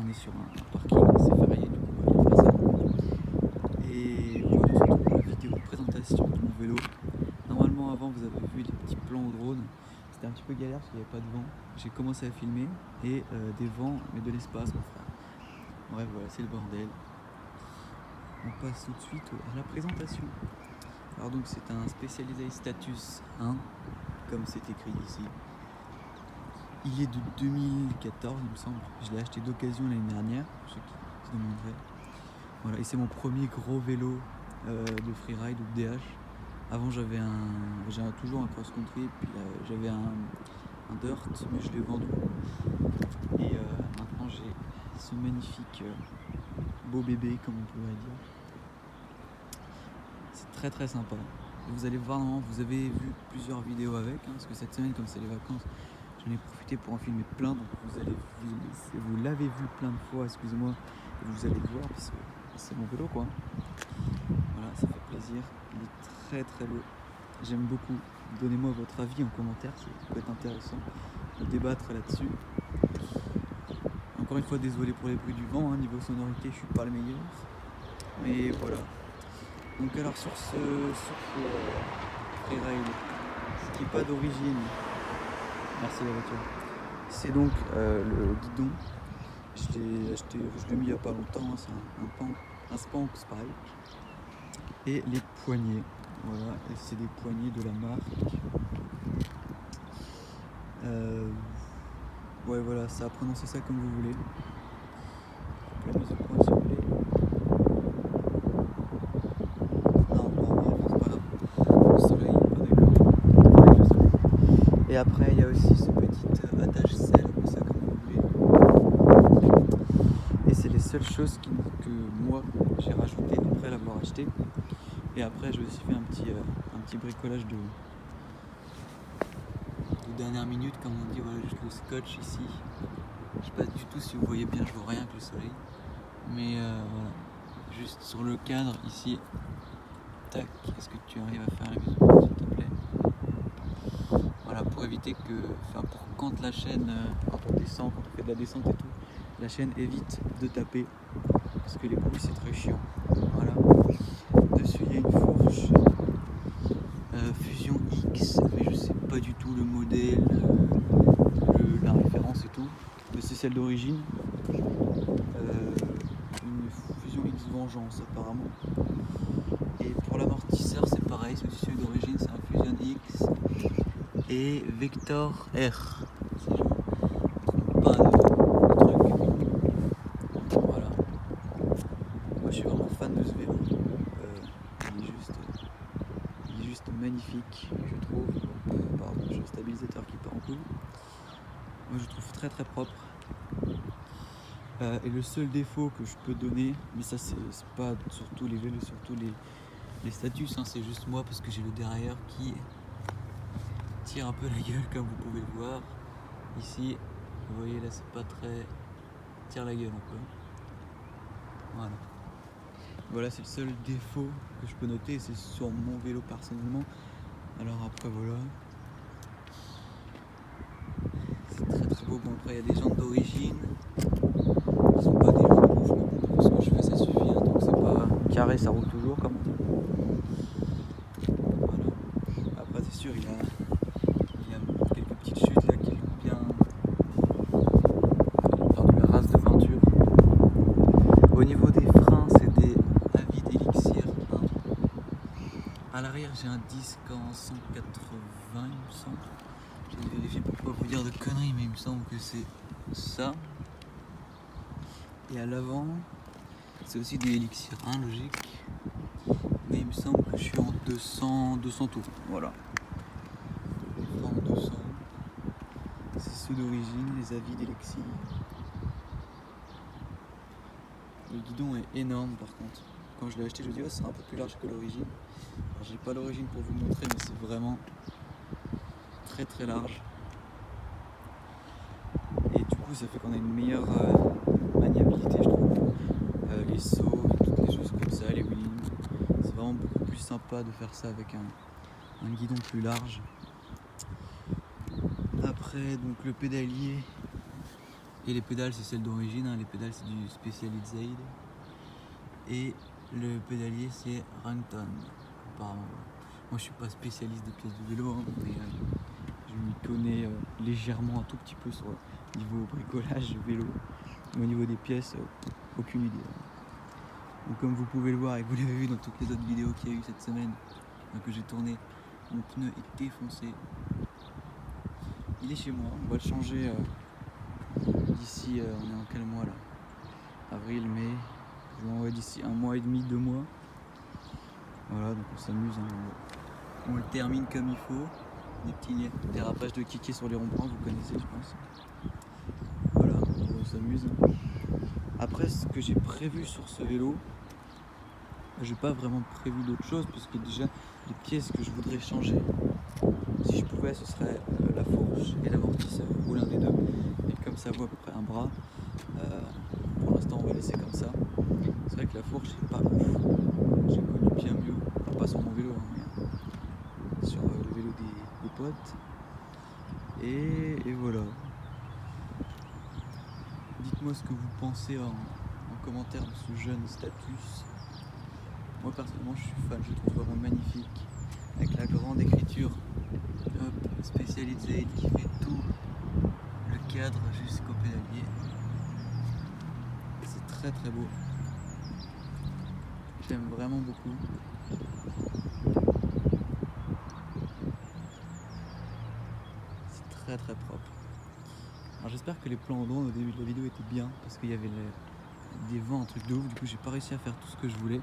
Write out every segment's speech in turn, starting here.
est sur un parking, c'est férié, du coup il n'y a personne. Et aujourd'hui c'est pour la vidéo de présentation de mon vélo. Normalement avant vous avez vu des petits plans au drone, c'était un petit peu galère parce qu'il n'y avait pas de vent. J'ai commencé à filmer et des vents mais de l'espace mon frère. Bref voilà c'est le bordel. On passe tout de suite à la présentation. Alors donc c'est un Specialized Status 1 comme c'est écrit ici. Il est de 2014 il me semble, je l'ai acheté d'occasion l'année dernière, pour ceux qui se demanderaient. Voilà, et c'est mon premier gros vélo de freeride ou de DH. Avant j'avais toujours un cross-country, puis j'avais un dirt, mais je l'ai vendu. Et maintenant j'ai ce magnifique beau bébé comme on pourrait dire. C'est très très sympa. Vous allez voir, normalement, vous avez vu plusieurs vidéos avec, hein, parce que cette semaine comme c'est les vacances, j'en ai profité pour en filmer plein, donc vous l'avez vu plein de fois, excusez-moi, et vous allez le voir parce que c'est mon vélo quoi. Voilà, ça fait plaisir, il est très très beau, j'aime beaucoup. Donnez-moi votre avis en commentaire, ça peut être intéressant de débattre là-dessus. Encore une fois, désolé pour les bruits du vent, hein, niveau sonorité je suis pas le meilleur, mais voilà. Donc alors sur ce freeride, ce qui n'est pas d'origine, merci la voiture, c'est donc le guidon. Je l'ai acheté, je l'ai mis il n'y a pas longtemps, c'est un Spanx pareil. Et les poignées, voilà, et c'est des poignées de la marque. Ouais voilà, ça a prononcé ça comme vous voulez. La mise au point s'il vous plaît. Non, c'est pas grave. Le soleil, d'accord. Le soleil. Et après il y a aussi ce petit attache selle, appelez ça comme vous voulez. Et c'est les seules choses que moi j'ai rajouté après l'avoir acheté. Et après j'ai aussi fait un petit bricolage de dernière minute, comme on dit, voilà, juste le scotch ici. Je sais pas du tout si vous voyez bien, je vois rien que le soleil. Mais voilà, juste sur le cadre ici. Tac, est-ce que tu arrives à faire la mise au point s'il te plaît? Voilà, pour éviter que, enfin pour quand la chaîne, quand on descend, quand on fait de la descente et tout, la chaîne évite de taper. Parce que les bruits c'est très chiant. Voilà. Dessus il y a une fourche Fusion X, mais je sais pas du tout le modèle, la référence et tout, mais c'est celle d'origine. Une Fusion X Vengeance apparemment. Et pour l'amortisseur c'est pareil, c'est aussi celui d'origine, c'est un Fusion X et Vector R. Si je ne trompe pas de truc. Voilà. Moi je suis vraiment fan de ce vélo. Il est juste magnifique, je trouve. Pardon, j'ai le stabilisateur qui part en couille. Moi je trouve très très propre. Et le seul défaut que je peux donner, mais ça c'est pas sur tous les vélos, sur tous les status, hein, c'est juste moi parce que j'ai le derrière qui tire un peu la gueule comme vous pouvez le voir. Ici, vous voyez là c'est pas très... tire la gueule un peu. Voilà. Voilà, c'est le seul défaut que je peux noter, c'est sur mon vélo personnellement. Alors après voilà. C'est très très beau. Bon après il y a des jantes d'origine. Qui sont pas des jantes rouges, mais bon, ce que je fais ça suffit, hein, donc c'est pas carré, ça roule toujours comme on dit. Voilà. Après c'est sûr il y a quelques petites chutes là qui l'ont bien perdu la race de peinture. Au niveau des freins c'est des Avid Elixir 1. À l'arrière j'ai un disque en 180 il me semble. J'ai vérifié pour pas vous dire de conneries mais il me semble que c'est ça. Et à l'avant c'est aussi des Elixir 1 logique. Mais il me semble que je suis en 200 tours. Voilà. En 200. C'est ceux d'origine, les Avid Elixir. Le guidon est énorme par contre. Quand je l'ai acheté, je me dis oh, c'est un peu plus large que l'origine. J'ai pas l'origine pour vous montrer, mais c'est vraiment très très large. Et du coup, ça fait qu'on a une meilleure maniabilité, je trouve. Les sauts, toutes les choses comme ça, les wheelings. C'est vraiment beaucoup plus sympa de faire ça avec un guidon plus large. Après, donc le pédalier Et les pédales c'est celle d'origine, hein. Les pédales c'est du Specialized. Et le pédalier c'est Rangton, apparemment. Moi je suis pas spécialiste des pièces de vélo, hein, mais je m'y connais légèrement un tout petit peu sur le niveau bricolage vélo. Mais au niveau des pièces, aucune idée. Donc comme vous pouvez le voir et que vous l'avez vu dans toutes les autres vidéos qu'il y a eu cette semaine que j'ai tourné, mon pneu est défoncé. Il est chez moi, on va le changer d'ici, on est en quel mois là? Avril, mai, juin, ouais, d'ici 1 mois et demi, 2 mois. Voilà, donc on s'amuse, hein. On le termine comme il faut. Des petits dérapages de kiké sur les ronds-points, vous connaissez je pense. Voilà, on s'amuse. Après ce que j'ai prévu sur ce vélo, j'ai pas vraiment prévu d'autre chose parce que déjà les pièces que je voudrais changer, si je pouvais ce serait la fourche et l'amortisseur ou l'un des deux. Et comme ça vaut à peu près un bras, pour l'instant on va laisser comme ça. C'est vrai que la fourche c'est pas ouf, j'ai connu bien mieux, enfin, pas sur mon vélo hein, mais sur le vélo des potes. Et voilà. Dites-moi ce que vous pensez en commentaire de ce jeune Status. Moi personnellement je suis fan, je le trouve vraiment magnifique. Avec la grande écriture Specialized qui fait tout le cadre jusqu'au pédalier. C'est très très beau. J'aime vraiment beaucoup. C'est très très propre. Alors j'espère que les plans en drone au début de la vidéo étaient bien parce qu'il y avait des vents, un truc de ouf, du coup j'ai pas réussi à faire tout ce que je voulais.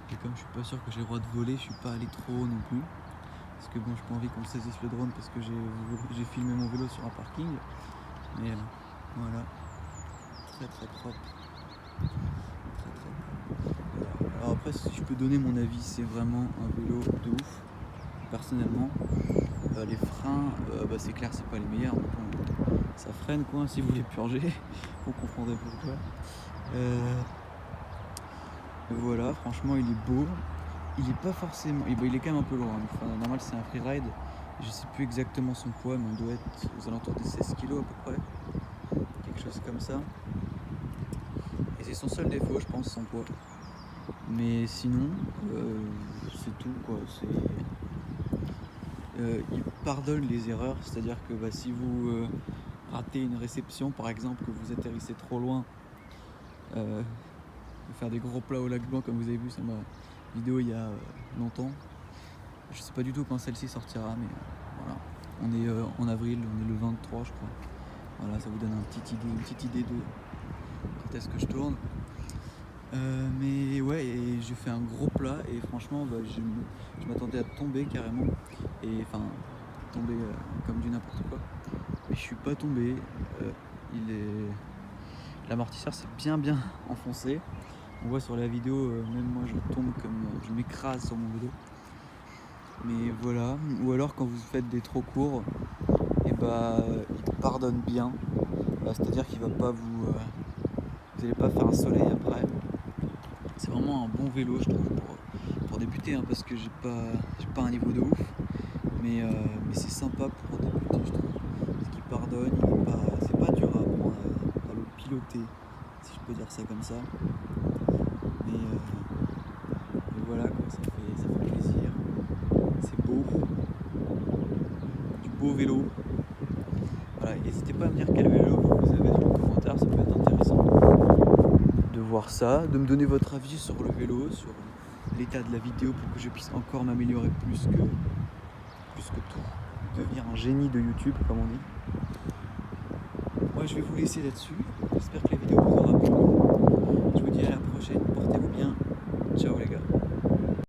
Et comme je suis pas sûr que j'ai le droit de voler, je suis pas allé trop haut non plus. Parce que bon, j'ai pas envie qu'on me saisisse le drone parce que j'ai filmé mon vélo sur un parking. Mais voilà, très très propre. Très, très propre. Alors après, si je peux donner mon avis, c'est vraiment un vélo de ouf. Personnellement, les freins, c'est clair, c'est pas les meilleurs. Donc ça freine quoi, si vous voulez purger, vous comprendrez pourquoi. Voilà, franchement il est beau. Il est pas forcément. Il est quand même un peu lourd. Hein. Enfin, normal c'est un freeride. Je sais plus exactement son poids, mais on doit être aux alentours des 16 kg à peu près. Quelque chose comme ça. Et c'est son seul défaut, je pense, son poids. Mais sinon, c'est tout quoi. Il pardonne les erreurs, c'est-à-dire que si vous ratez une réception par exemple, que vous atterrissez trop loin, faire des gros plats au lac Blanc comme vous avez vu sur ma vidéo il y a longtemps. Je sais pas du tout quand celle-ci sortira, mais voilà. On est en avril, on est le 23 je crois. Voilà, ça vous donne une petite idée de quand est-ce que je tourne. Mais ouais, et j'ai fait un gros plat et franchement je m'attendais à tomber carrément. Et enfin tomber comme du n'importe quoi. Mais je suis pas tombé. L'amortisseur s'est bien enfoncé. On voit sur la vidéo, même moi je tombe comme je m'écrase sur mon vélo. Mais voilà, ou alors quand vous faites des trop courts, et il pardonne bien. C'est-à-dire qu'il va pas vous n'allez pas faire un soleil après. C'est vraiment un bon vélo je trouve pour débuter hein, parce que j'ai pas un niveau de ouf. Mais c'est sympa pour débuter je trouve. Parce qu'il pardonne, c'est pas dur à apprendre à le piloter, si je peux dire ça comme ça. Mais voilà quoi, ça fait plaisir. C'est beau. Du beau vélo. Voilà, n'hésitez pas à me dire quel vélo vous avez dans les commentaires, ça peut être intéressant de voir ça, de me donner votre avis sur le vélo, sur l'état de la vidéo pour que je puisse encore m'améliorer plus que tout. Devenir un génie de YouTube comme on dit. Moi je vais vous laisser là-dessus. J'espère que la vidéo vous aura plu.